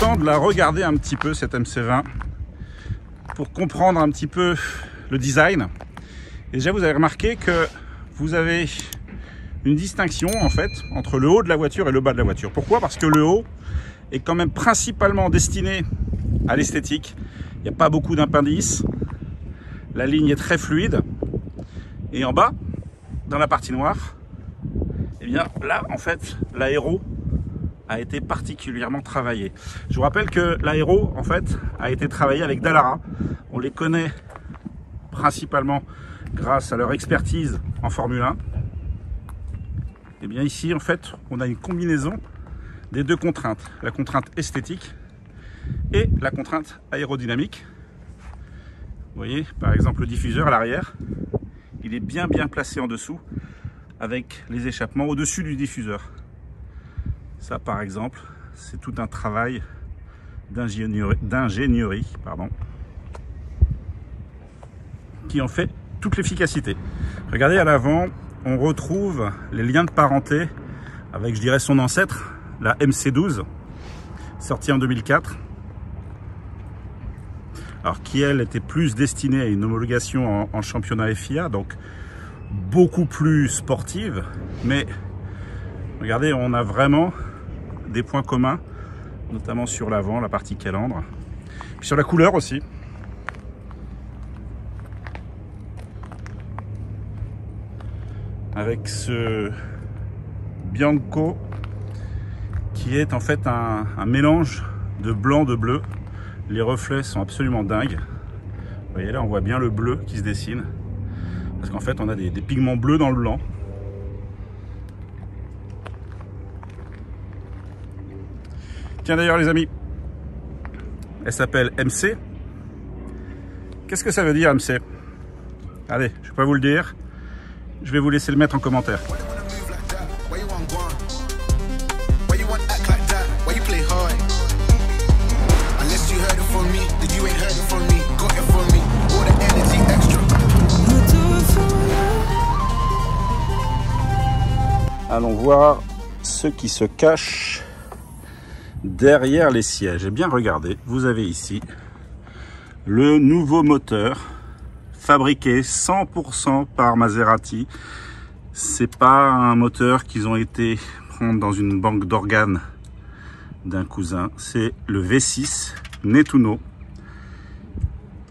temps de la regarder un petit peu, cette MC20, pour comprendre un petit peu le design. Et déjà, vous avez remarqué que vous avez une distinction en fait entre le haut de la voiture et le bas de la voiture. Pourquoi? Parce que le haut est quand même principalement destiné à l'esthétique. Il n'y a pas beaucoup d'appendices, la ligne est très fluide. Et en bas, dans la partie noire, et bien là en fait l'aéro a été particulièrement travaillé. Je vous rappelle que l'aéro en fait a été travaillé avec Dallara. On les connaît principalement grâce à leur expertise en Formule 1. Et bien ici en fait on a une combinaison des deux contraintes, la contrainte esthétique et la contrainte aérodynamique. Vous voyez par exemple le diffuseur à l'arrière, il est bien placé en dessous avec les échappements au-dessus du diffuseur. Ça par exemple c'est tout un travail d'ingénierie qui en fait toute l'efficacité. Regardez à l'avant, on retrouve les liens de parenté avec, je dirais, son ancêtre, la MC12, sortie en 2004. Alors qui, elle, était plus destinée à une homologation en championnat FIA, donc beaucoup plus sportive. Mais regardez, on a vraiment des points communs, notamment sur l'avant, la partie calandre. Puis sur la couleur aussi. Avec ce Bianco qui est en fait un mélange de blanc, de bleu. Les reflets sont absolument dingues. Vous voyez là, on voit bien le bleu qui se dessine. Parce qu'en fait, on a des pigments bleus dans le blanc. Tiens d'ailleurs les amis, elle s'appelle MC. Qu'est-ce que ça veut dire MC? Allez, je ne vais pas vous le dire. Je vais vous laisser le mettre en commentaire. Allons voir ce qui se cache derrière les sièges. Et bien regardez, vous avez ici le nouveau moteur fabriqué 100% par Maserati. C'est pas un moteur qu'ils ont été prendre dans une banque d'organes d'un cousin. C'est le V6 Nettuno.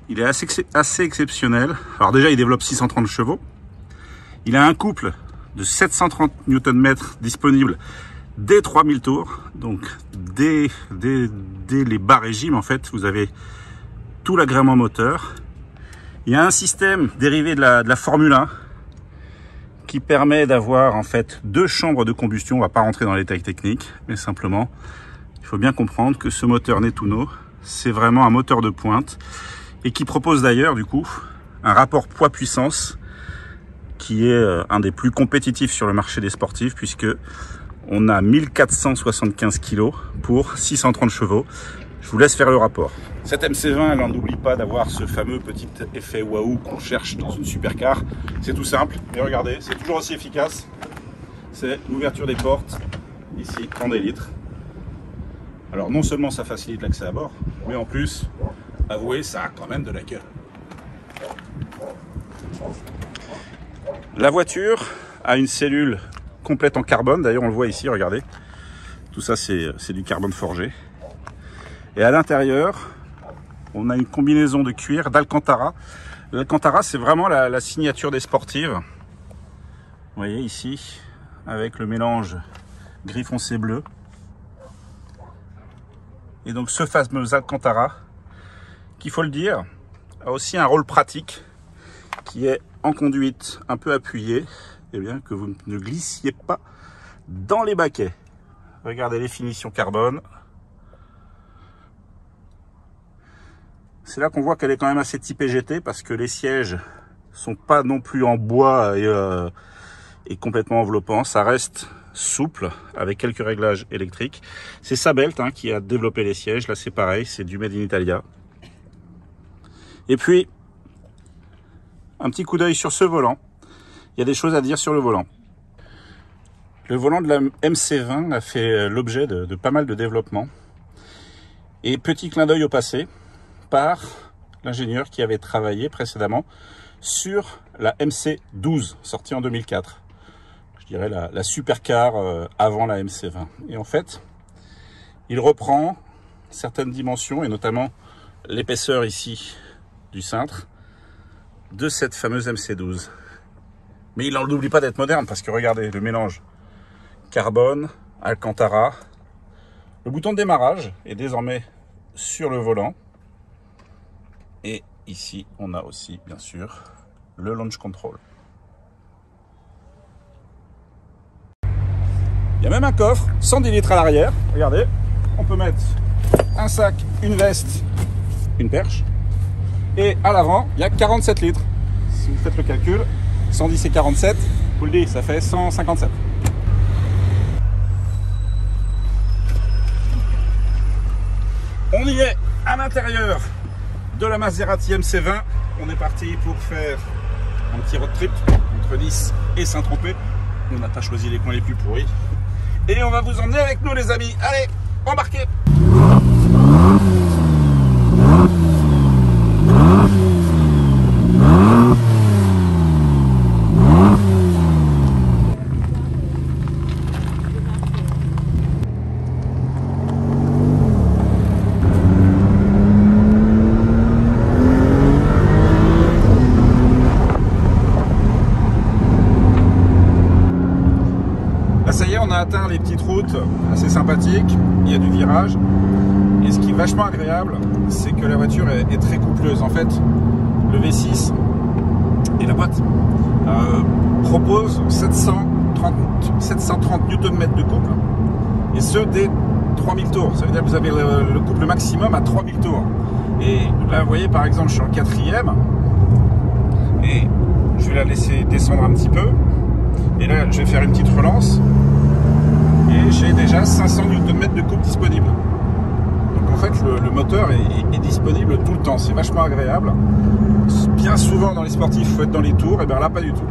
Il est assez exceptionnel. Alors déjà, il développe 630 chevaux. Il a un couple de 730 Nm disponible dès 3000 tours. Donc dès les bas régimes, en fait, vous avez tout l'agrément moteur. Il y a un système dérivé de la Formule 1 qui permet d'avoir en fait 2 chambres de combustion. On va pas rentrer dans les détails techniques, mais simplement, il faut bien comprendre que ce moteur Nettuno, c'est vraiment un moteur de pointe et qui propose d'ailleurs du coup un rapport poids-puissance qui est un des plus compétitifs sur le marché des sportifs, puisque on a 1475 kg pour 630 chevaux. Je vous laisse faire le rapport. Cette MC20, elle n'oublie pas d'avoir ce fameux petit effet waouh qu'on cherche dans une supercar. C'est tout simple, mais regardez, c'est toujours aussi efficace. C'est l'ouverture des portes, ici, en des litres. Alors non seulement ça facilite l'accès à bord, mais en plus, avouez, ça a quand même de la gueule. La voiture a une cellule complète en carbone, d'ailleurs on le voit ici, regardez. Tout ça c'est du carbone forgé. Et à l'intérieur, on a une combinaison de cuir, d'Alcantara. L'Alcantara, c'est vraiment la signature des sportives. Vous voyez ici, avec le mélange gris foncé bleu. Et donc ce fameux Alcantara, qu'il faut le dire, a aussi un rôle pratique, qui est en conduite un peu appuyée, et bien que vous ne glissiez pas dans les baquets. Regardez les finitions carbone. C'est là qu'on voit qu'elle est quand même assez typée GT, parce que les sièges sont pas non plus en bois et complètement enveloppants. Ça reste souple avec quelques réglages électriques. C'est Sabelt qui a développé les sièges. Là c'est pareil, c'est du Made in Italia. Et puis un petit coup d'œil sur ce volant. Il y a des choses à dire sur le volant. Le volant de la MC20 a fait l'objet de pas mal de développement. Et petit clin d'œil au passé par l'ingénieur qui avait travaillé précédemment sur la MC12 sortie en 2004. Je dirais la supercar avant la MC20. Et en fait, il reprend certaines dimensions et notamment l'épaisseur ici du cintre de cette fameuse MC12. Mais il n'oublie pas d'être moderne parce que regardez le mélange carbone, Alcantara. Le bouton de démarrage est désormais sur le volant. Et ici, on a aussi, bien sûr, le launch control. Il y a même un coffre, 110 litres à l'arrière. Regardez, on peut mettre un sac, une veste, une perche. Et à l'avant, il y a 47 litres. Si vous faites le calcul, 110 et 47, je vous le dis, ça fait 157. On y est à l'intérieur de la Maserati MC20. On est parti pour faire un petit road trip entre Nice et Saint-Tropez. On n'a pas choisi les coins les plus pourris. Et on va vous emmener avec nous les amis. Allez, embarquez! Ça y est, on a atteint les petites routes assez sympathiques, il y a du virage. Et ce qui est vachement agréable, c'est que la voiture est très coupleuse. En fait, le V6 et la boîte proposent 730 Nm de couple, et ce dès 3000 tours. Ça veut dire que vous avez le couple maximum à 3000 tours. Et là, vous voyez, par exemple, je suis en 4e, et je vais la laisser descendre un petit peu. Et là, je vais faire une petite relance. Et j'ai déjà 500 Nm de couple disponible. Donc en fait, le moteur est disponible tout le temps. C'est vachement agréable. Bien souvent dans les sportifs, il faut être dans les tours. Et bien là, pas du tout.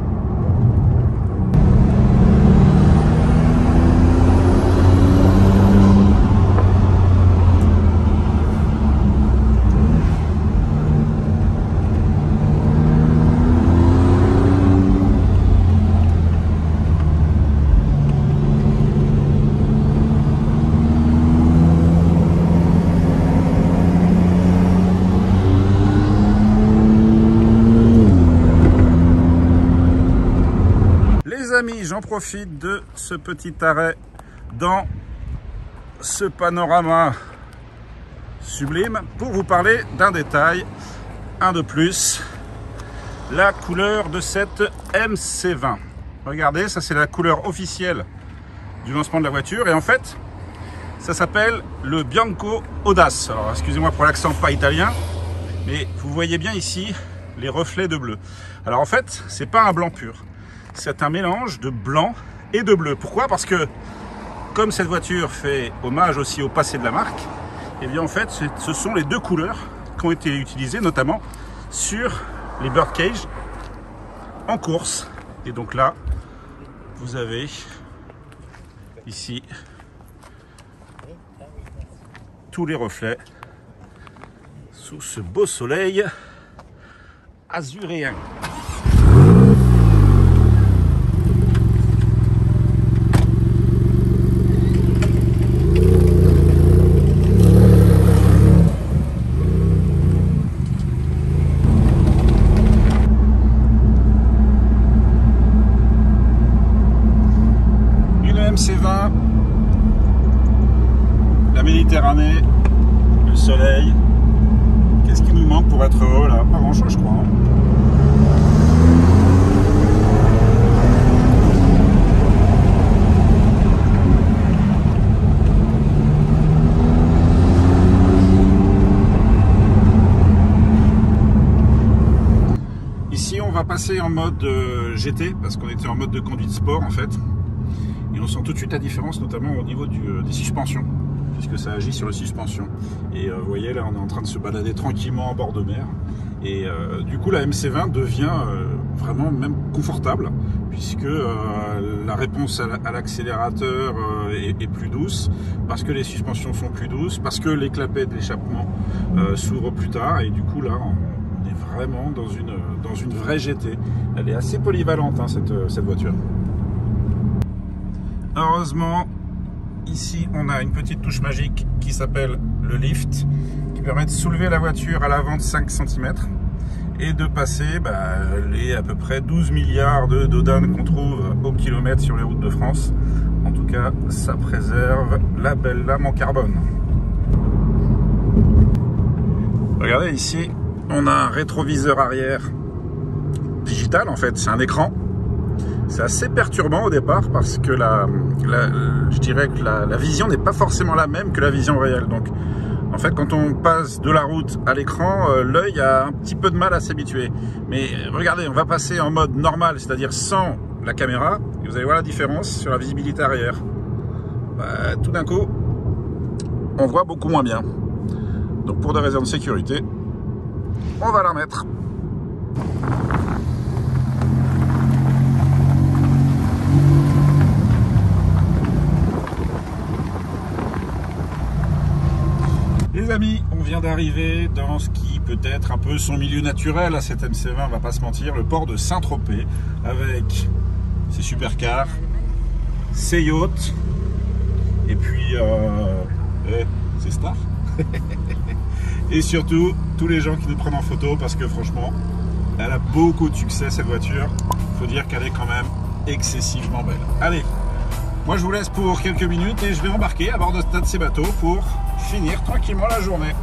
Amis, j'en profite de ce petit arrêt dans ce panorama sublime pour vous parler d'un détail, un de plus, la couleur de cette MC20. Regardez, ça c'est la couleur officielle du lancement de la voiture et en fait ça s'appelle le Bianco Audace. Alors excusez-moi pour l'accent pas italien, mais vous voyez bien ici les reflets de bleu. Alors en fait c'est pas un blanc pur. C'est un mélange de blanc et de bleu. Pourquoi? Parce que comme cette voiture fait hommage aussi au passé de la marque, et bien en fait ce sont les deux couleurs qui ont été utilisées notamment sur les Birdcage en course. Et donc là vous avez ici tous les reflets sous ce beau soleil azuréen. MC20, la Méditerranée, le soleil. Qu'est-ce qui nous manque pour être heureux là? Pas grand chose je crois. Hein. Ici on va passer en mode GT parce qu'on était en mode de conduite sport en fait. Et on sent tout de suite la différence, notamment au niveau des suspensions, puisque ça agit sur les suspensions. Et vous voyez, là, on est en train de se balader tranquillement en bord de mer. Et du coup, la MC20 devient vraiment même confortable, puisque la réponse à l'accélérateur est plus douce, parce que les suspensions sont plus douces, parce que les clapets d'échappement s'ouvrent plus tard, et du coup là on est vraiment dans une vraie GT. Elle est assez polyvalente hein, cette voiture. Heureusement, ici on a une petite touche magique qui s'appelle le lift, qui permet de soulever la voiture à l'avant de 5 cm et de passer les à peu près 12 milliards de dodanes qu'on trouve au kilomètre sur les routes de France. En tout cas, ça préserve la belle lame en carbone. Regardez ici, on a un rétroviseur arrière digital, en fait, c'est un écran. C'est assez perturbant au départ parce que je dirais que la vision n'est pas forcément la même que la vision réelle. Donc, en fait, quand on passe de la route à l'écran, l'œil a un petit peu de mal à s'habituer. Mais regardez, on va passer en mode normal, c'est-à-dire sans la caméra, et vous allez voir la différence sur la visibilité arrière. Tout d'un coup, on voit beaucoup moins bien. Donc pour des raisons de sécurité, on va la remettre. Les amis, on vient d'arriver dans ce qui peut être un peu son milieu naturel à cette MC20, on va pas se mentir, le port de Saint-Tropez, avec ses supercars, ses yachts, et puis ses stars. Et surtout, tous les gens qui nous prennent en photo, parce que franchement, elle a beaucoup de succès cette voiture. Faut dire qu'elle est quand même excessivement belle. Allez, moi je vous laisse pour quelques minutes et je vais embarquer à bord de ces bateaux pour finir tranquillement la journée.